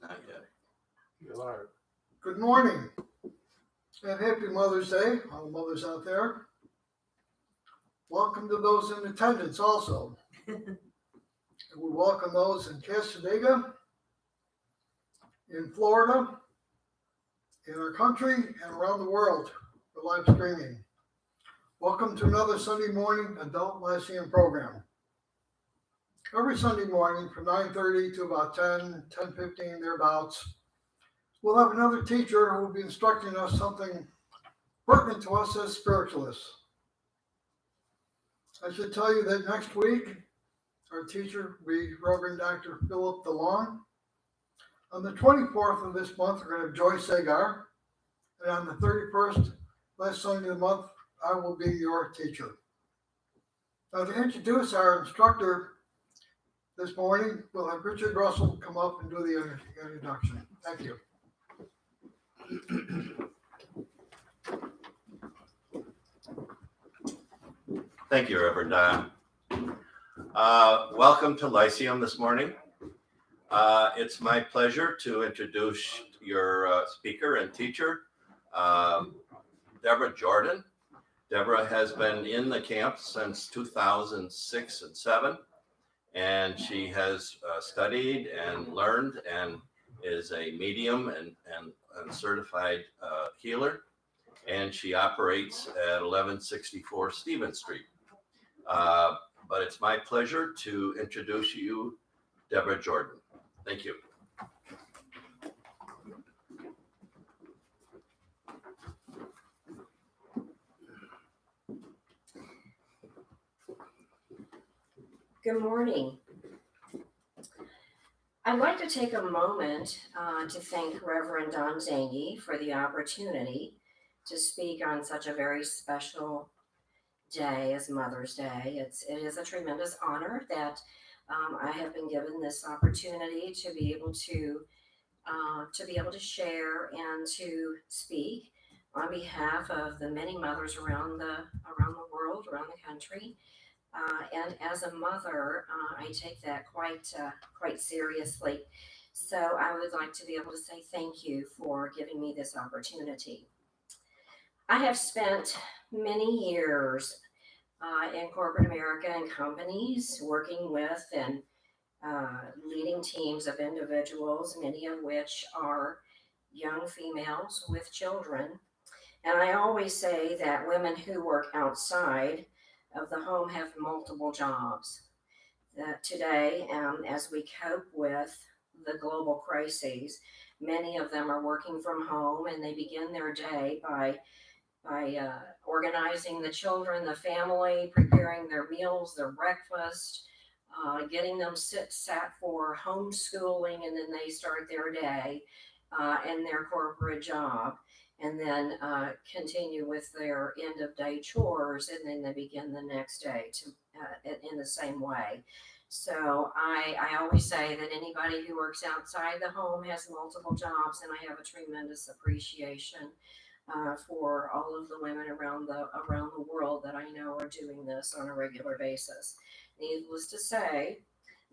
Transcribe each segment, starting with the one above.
Not yet. You are. Good morning and happy Mother's Day, all the mothers out there. Welcome to those in attendance also. And we welcome those in Casadega, in Florida, in our country, and around the world for live streaming. Welcome to another Sunday morning adult Lyceum program. Every Sunday morning from 9:30 to about 10:15 thereabouts, we'll have another teacher who will be instructing us something pertinent to us as spiritualists. I should tell you that next week, our teacher will be Reverend Dr. Philip DeLong. On the 24th of this month, we're going to have Joyce Sagar. And on the 31st, last Sunday of the month, I will be your teacher. Now, to introduce our instructor this morning, we'll have Richard Russell come up and do the introduction. Thank you. Thank you, Reverend Don. Welcome to Lyceum this morning. It's my pleasure to introduce your speaker and teacher, Debra Jordan. Debra has been in the camp since 2006 and 7, and she has studied and learned and is a medium and certified healer, and she operates at 1164 Stevens Street. But it's my pleasure to introduce you, Debra Jordan. Thank you. Good morning. I'd like to take a moment to thank Reverend Don Zangi for the opportunity to speak on such a very special day as Mother's Day. It is a tremendous honor that I have been given this opportunity to be able to share and to speak on behalf of the many mothers around the world, around the country. And as a mother, I take that quite seriously. So I would like to be able to say thank you for giving me this opportunity. I have spent many years in corporate America and companies working with and leading teams of individuals, many of which are young females with children. And I always say that women who work outside of the home have multiple jobs. Today, as we cope with the global crises, many of them are working from home, and they begin their day by organizing the children, the family, preparing their meals, their breakfast, getting them sat for homeschooling, and then they start their day and their corporate job, and then continue with their end of day chores, and then they begin the next day in the same way. So I always say that anybody who works outside the home has multiple jobs, and I have a tremendous appreciation for all of the women around the world that I know are doing this on a regular basis. Needless to say,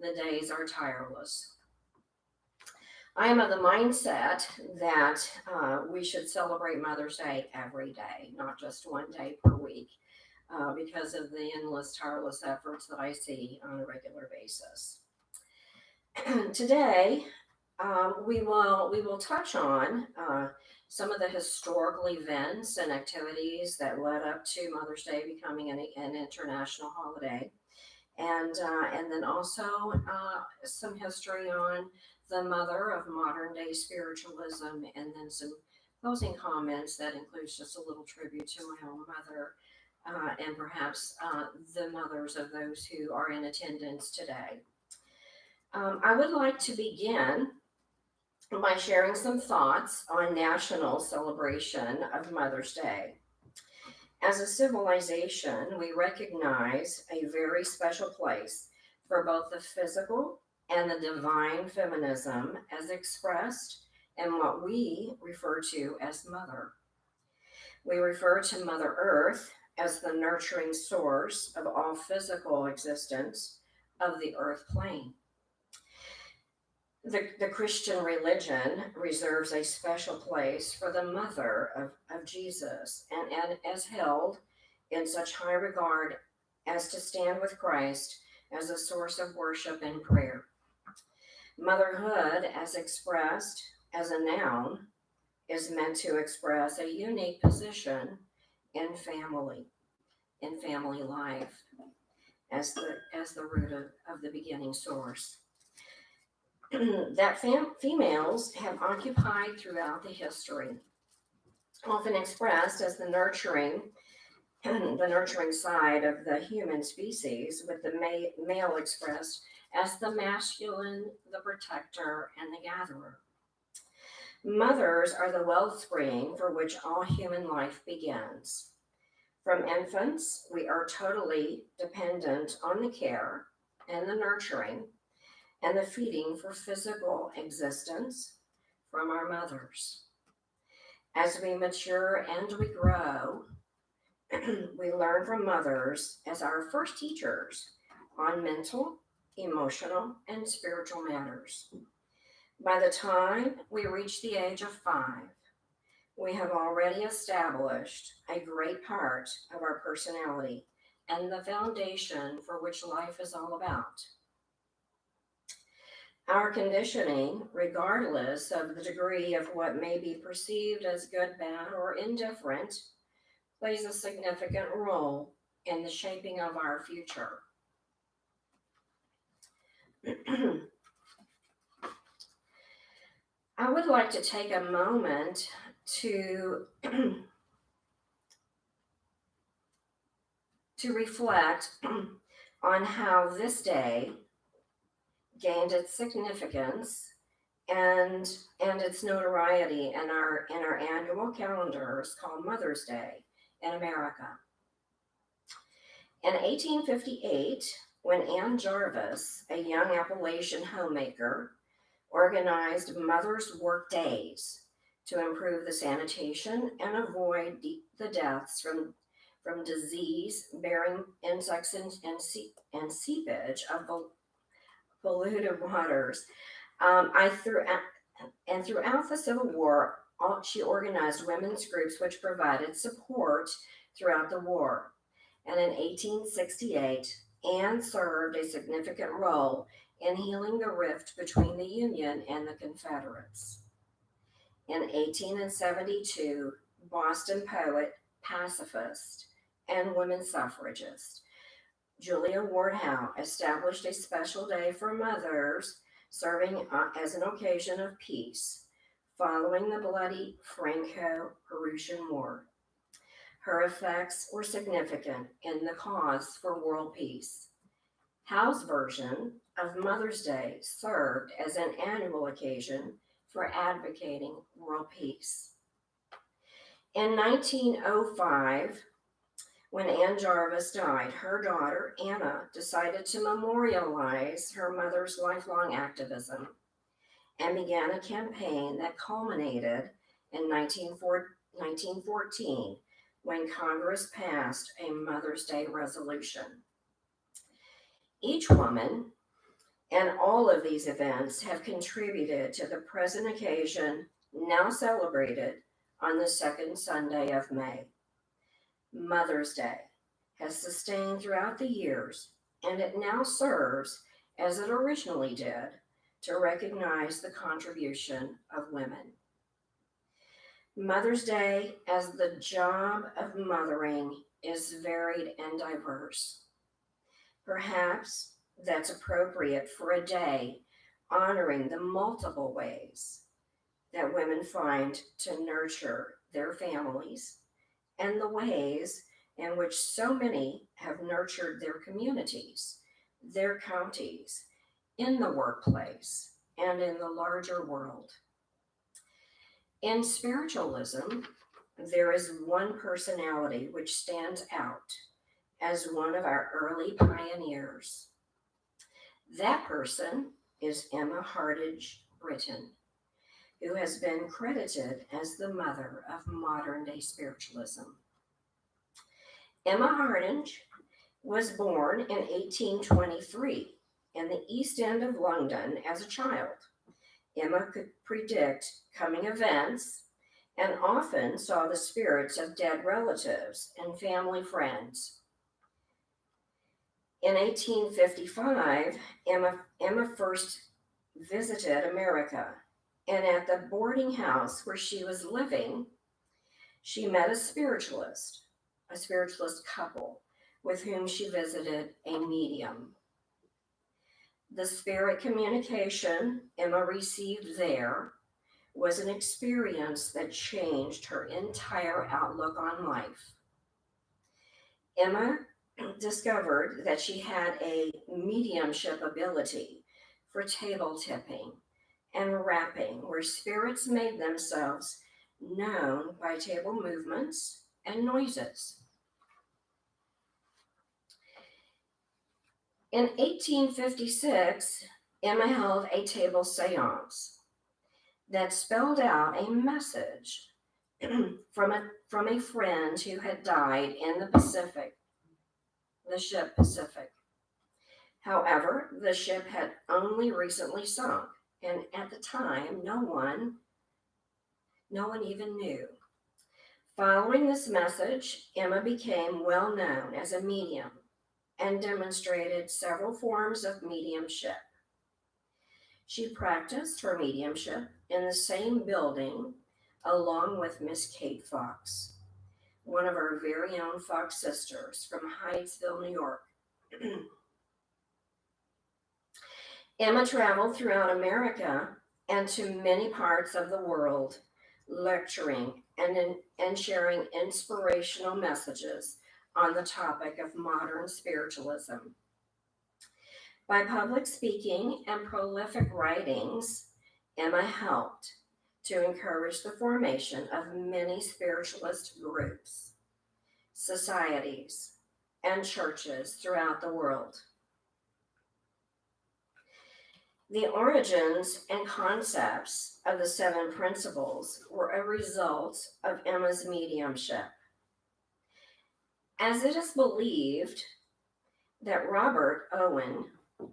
the days are tireless. I am of the mindset that we should celebrate Mother's Day every day, not just one day per week, because of the endless, tireless efforts that I see on a regular basis. Today, we will touch on some of the historical events and activities that led up to Mother's Day becoming an international holiday, and then also some history on the mother of modern day spiritualism, and then some closing comments that includes just a little tribute to my own mother and perhaps the mothers of those who are in attendance today. I would like to begin by sharing some thoughts on national celebration of Mother's Day. As a civilization, we recognize a very special place for both the physical and the divine feminism as expressed in what we refer to as Mother. We refer to Mother Earth as the nurturing source of all physical existence of the earth plane. The Christian religion reserves a special place for the mother of Jesus and as held in such high regard as to stand with Christ as a source of worship and prayer. Motherhood, as expressed as a noun, is meant to express a unique position in family life, as the root of the beginning source. That females have occupied throughout the history, often expressed as the nurturing side of the human species, with the male expressed as the masculine, the protector, and the gatherer. Mothers are the wellspring for which all human life begins. From infants, we are totally dependent on the care and the nurturing and the feeding for physical existence from our mothers. As we mature and we grow, we learn from mothers as our first teachers on mental, emotional, and spiritual matters. By the time we reach the age of 5, we have already established a great part of our personality and the foundation for which life is all about. Our conditioning, regardless of the degree of what may be perceived as good, bad, or indifferent, plays a significant role in the shaping of our future. I would like to take a moment to reflect on how this day gained its significance and its notoriety in our annual calendars called Mother's Day in America. In 1858, when Anne Jarvis, a young Appalachian homemaker, organized Mothers' Work Days to improve the sanitation and avoid the deaths from disease-bearing insects and seepage of polluted waters. Throughout the Civil War, she organized women's groups which provided support throughout the war. And in 1868, Anne served a significant role in healing the rift between the Union and the Confederates. In 1872, Boston poet, pacifist, and women's suffragist Julia Ward Howe established a special day for mothers, serving as an occasion of peace following the bloody Franco-Prussian War. Her effects were significant in the cause for world peace. Howe's version of Mother's Day served as an annual occasion for advocating world peace. In 1905, when Anne Jarvis died, her daughter, Anna, decided to memorialize her mother's lifelong activism and began a campaign that culminated in 1914 when Congress passed a Mother's Day resolution. Each woman and all of these events have contributed to the present occasion now celebrated on the second Sunday of May. Mother's Day has sustained throughout the years, and it now serves, as it originally did, to recognize the contribution of women. Mother's Day, as the job of mothering, is varied and diverse. Perhaps that's appropriate for a day honoring the multiple ways that women find to nurture their families and the ways in which so many have nurtured their communities, their counties, in the workplace, and in the larger world. In spiritualism, there is one personality which stands out as one of our early pioneers. That person is Emma Hardinge Britten, who has been credited as the mother of modern-day spiritualism. Emma Hardinge was born in 1823 in the East End of London as a child. Emma could predict coming events and often saw the spirits of dead relatives and family friends. In 1855, Emma first visited America, and at the boarding house where she was living, she met a spiritualist couple with whom she visited a medium. The spirit communication Emma received there was an experience that changed her entire outlook on life. Emma discovered that she had a mediumship ability for table tipping and rapping, where spirits made themselves known by table movements and noises. In 1856, Emma held a table seance that spelled out a message from a friend who had died in the ship Pacific. However, the ship had only recently sunk, and at the time, no one even knew. Following this message, Emma became well known as a medium and demonstrated several forms of mediumship. She practiced her mediumship in the same building along with Miss Kate Fox, one of our very own Fox sisters from Hydesville, New York. Emma traveled throughout America and to many parts of the world, lecturing and sharing inspirational messages on the topic of modern spiritualism. By public speaking and prolific writings, Emma helped to encourage the formation of many spiritualist groups, societies, and churches throughout the world. The origins and concepts of the seven principles were a result of Emma's mediumship, as it is believed that Robert Owen,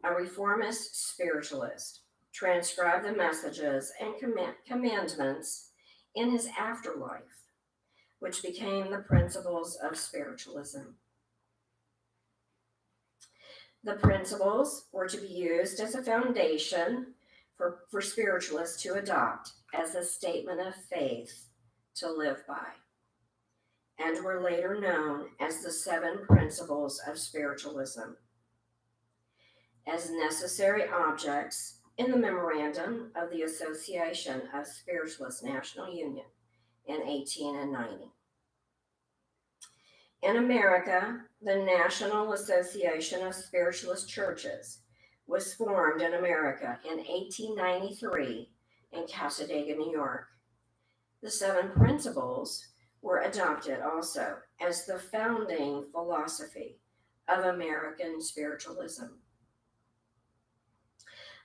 a reformist spiritualist, transcribed the messages and commandments in his afterlife, which became the principles of spiritualism. The principles were to be used as a foundation for spiritualists to adopt as a statement of faith to live by, and were later known as the seven principles of spiritualism, as necessary objects in the memorandum of the Association of Spiritualist National Union in 1890. In America, the National Association of Spiritualist Churches was formed in America in 1893 in Cassadaga, New York. The seven principles were adopted also as the founding philosophy of American spiritualism.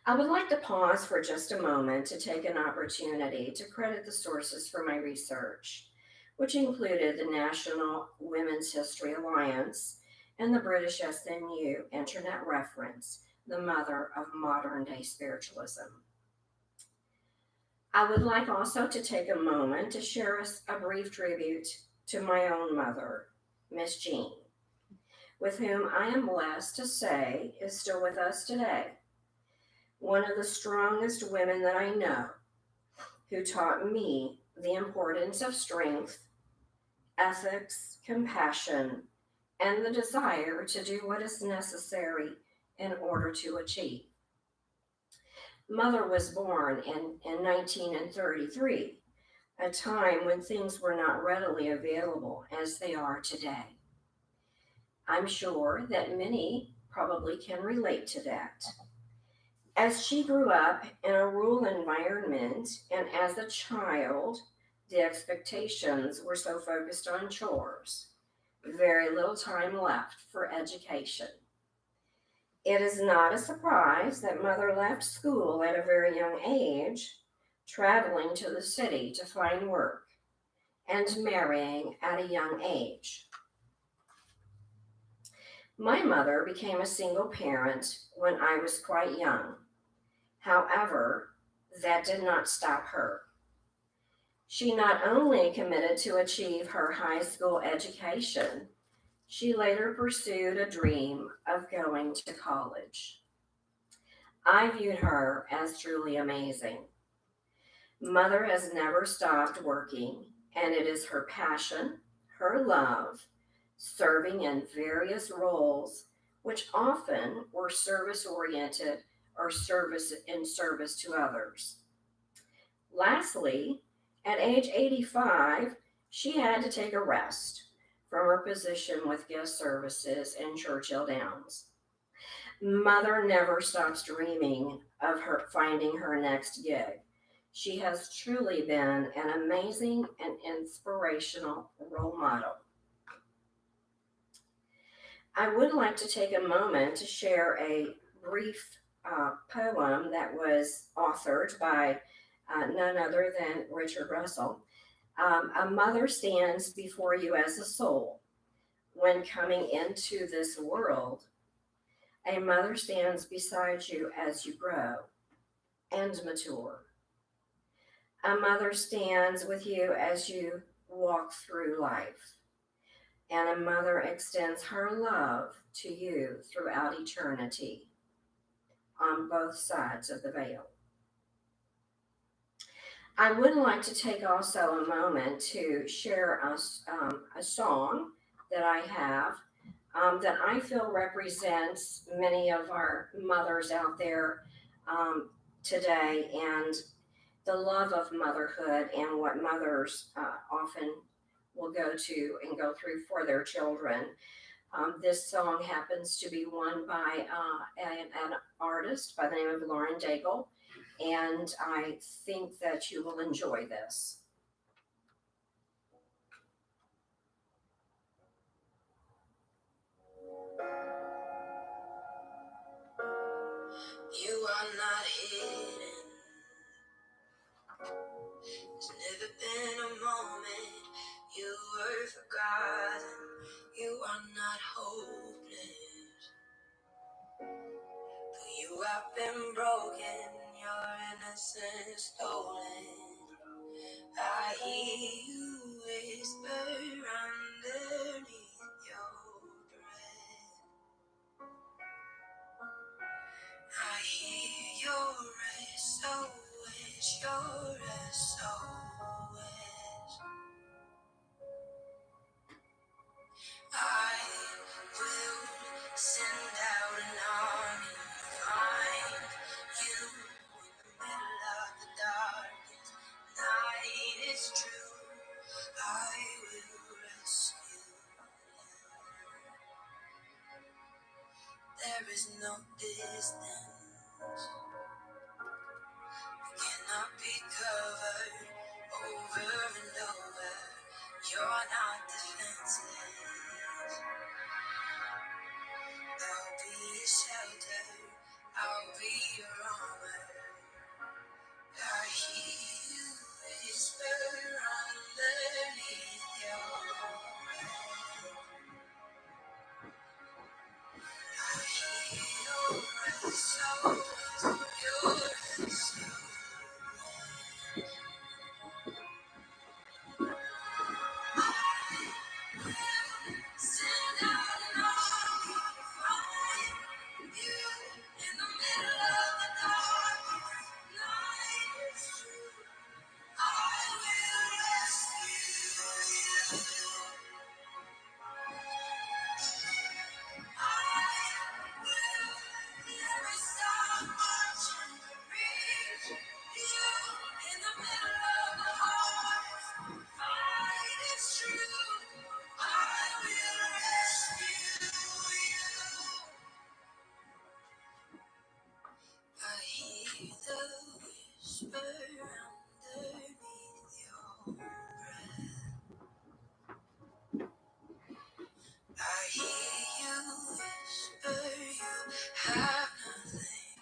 I would like to pause for just a moment to take an opportunity to credit the sources for my research, which included the National Women's History Alliance and the British SNU Internet Reference, the mother of modern-day spiritualism. I would like also to take a moment to share a brief tribute to my own mother, Miss Jean, with whom I am blessed to say is still with us today. One of the strongest women that I know, who taught me the importance of strength, ethics, compassion, and the desire to do what is necessary in order to achieve. Mother was born in 1933, a time when things were not readily available as they are today. I'm sure that many probably can relate to that. As she grew up in a rural environment and as a child, the expectations were so focused on chores, very little time left for education. It is not a surprise that Mother left school at a very young age, traveling to the city to find work, and marrying at a young age. My mother became a single parent when I was quite young. However, That did not stop her. She not only committed to achieve her high school education, she later pursued a dream of going to college. I viewed her as truly amazing. Mother has never stopped working, and it is her passion, her love, serving in various roles, which often were service oriented or service to others. Lastly, at age 85, she had to take a rest from her position with guest services in Churchill Downs. Mother never stops dreaming of her finding her next gig. She has truly been an amazing and inspirational role model. I would like to take a moment to share a brief poem that was authored by none other than Richard Russell. A mother stands before you as a soul when coming into this world. A mother stands beside you as you grow and mature. A mother stands with you as you walk through life. And a mother extends her love to you throughout eternity on both sides of the veil. I would like to take also a moment to share a song that I have that I feel represents many of our mothers out there today, and the love of motherhood and what mothers often will go to and go through for their children. This song happens to be one by an artist by the name of Lauren Daigle, and I think that you will enjoy this. You are not hidden. There's never been a moment you were forgotten. You are not hopeless. Though you have been broken, your innocence stolen. I hear you whisper underneath your breath. I hear your SOS, your SOS. I will send out an army to find you in the middle of the darkest night. It's true, I will rescue you. There is no distance that cannot be covered over and over. You're not defenseless. I'll be your shelter, I'll be your armor. I hear you whisper underneath your breath. I hear your soul, your soul. Send out an army to find you in the middle of the darkest night. It's true, I will rescue you. I hear the whisper underneath your breath. I hear you whisper you have nothing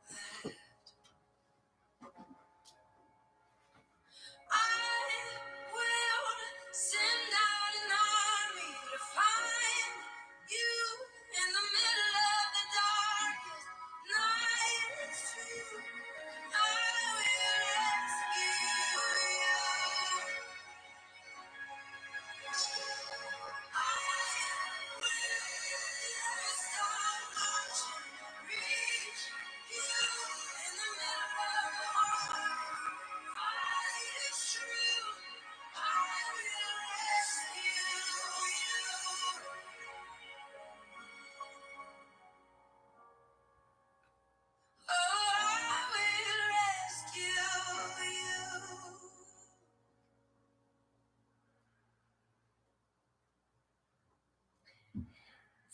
left. I will send out an army to find you in the middle of the darkest night. It's true, I will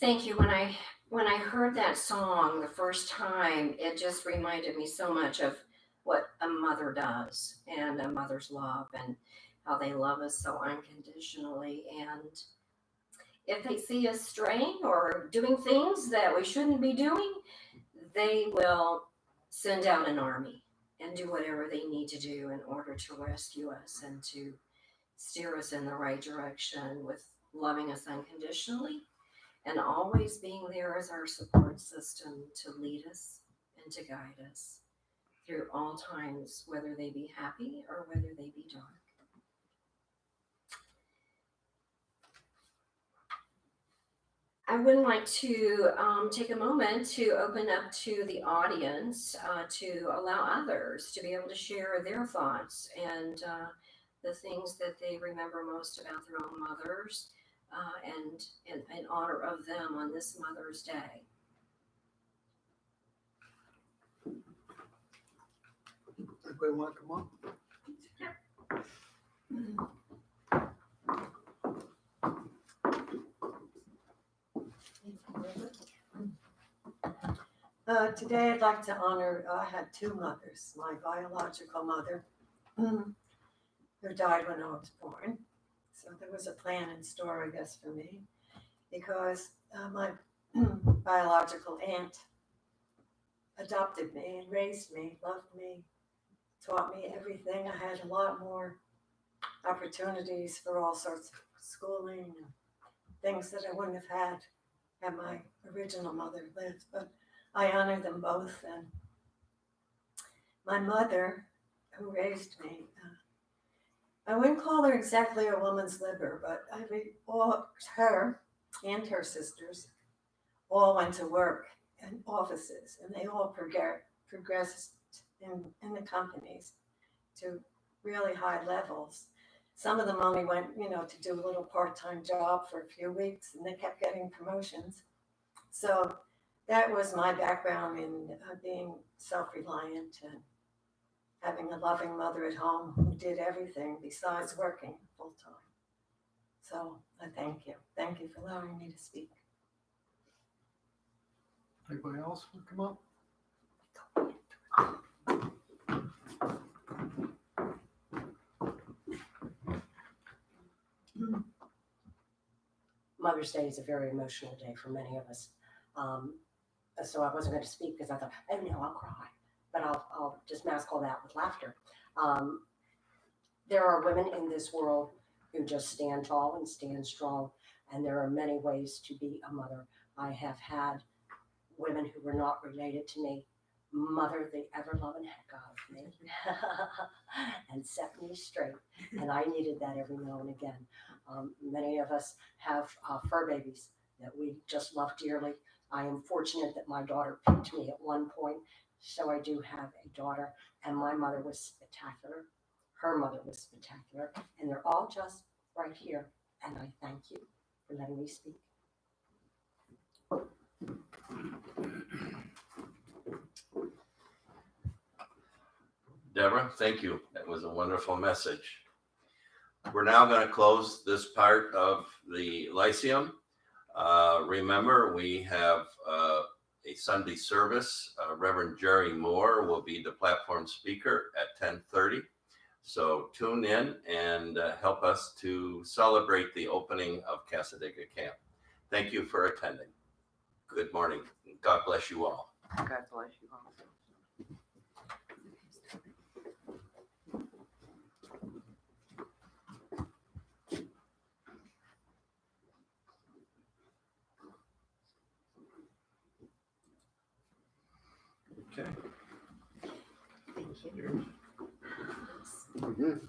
Thank you. When I heard that song the first time, it just reminded me so much of what a mother does and a mother's love and how they love us so unconditionally. And if they see us straying or doing things that we shouldn't be doing, they will send out an army and do whatever they need to do in order to rescue us and to steer us in the right direction with loving us unconditionally and always being there as our support system to lead us and to guide us through all times, whether they be happy or whether they be dark. I would like to take a moment to open up to the audience to allow others to be able to share their thoughts and the things that they remember most about their own mothers and in honor of them on this Mother's Day. Anybody want to come up? Today I'd like to honor, I had two mothers. My biological mother, who died when I was born. So there was a plan in store, I guess, for me, because my biological aunt adopted me and raised me, loved me, taught me everything. I had a lot more opportunities for all sorts of schooling and things that I wouldn't have had my original mother lived. But I honor them both. And my mother, who raised me, I wouldn't call her exactly a woman's liber, but her and her sisters all went to work in offices, and they all progressed in the companies to really high levels. Some of them only went, to do a little part-time job for a few weeks, and they kept getting promotions. So that was my background in being self-reliant and having a loving mother at home who did everything besides working full-time. So I thank you. Thank you for allowing me to speak. Anybody else want to come up? Mother's Day is a very emotional day for many of us. So I wasn't going to speak because I thought, oh no, I'll cry. But I'll just mask all that with laughter. There are women in this world who just stand tall and stand strong. And there are many ways to be a mother. I have had women who were not related to me mother the ever-loving heck out of me and set me straight. And I needed that every now and again. Many of us have fur babies that we just love dearly. I am fortunate that my daughter picked me at one point, so I do have a daughter, and my mother was spectacular. Her mother was spectacular, and they're all just right here, and I thank you for letting me speak. Debra, thank you. That was a wonderful message. We're now going to close this part of the Lyceum. Remember, we have a Sunday service. Reverend Jerry Moore will be the platform speaker at 10:30. So tune in and help us to celebrate the opening of Cassadaga Camp. Thank you for attending. Good morning. God bless you all. God bless you all. Okay. Thank you. Good.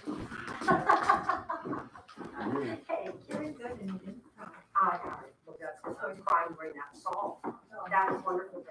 Hey, you're good. And you didn't cry. I was crying during that song. That was wonderful.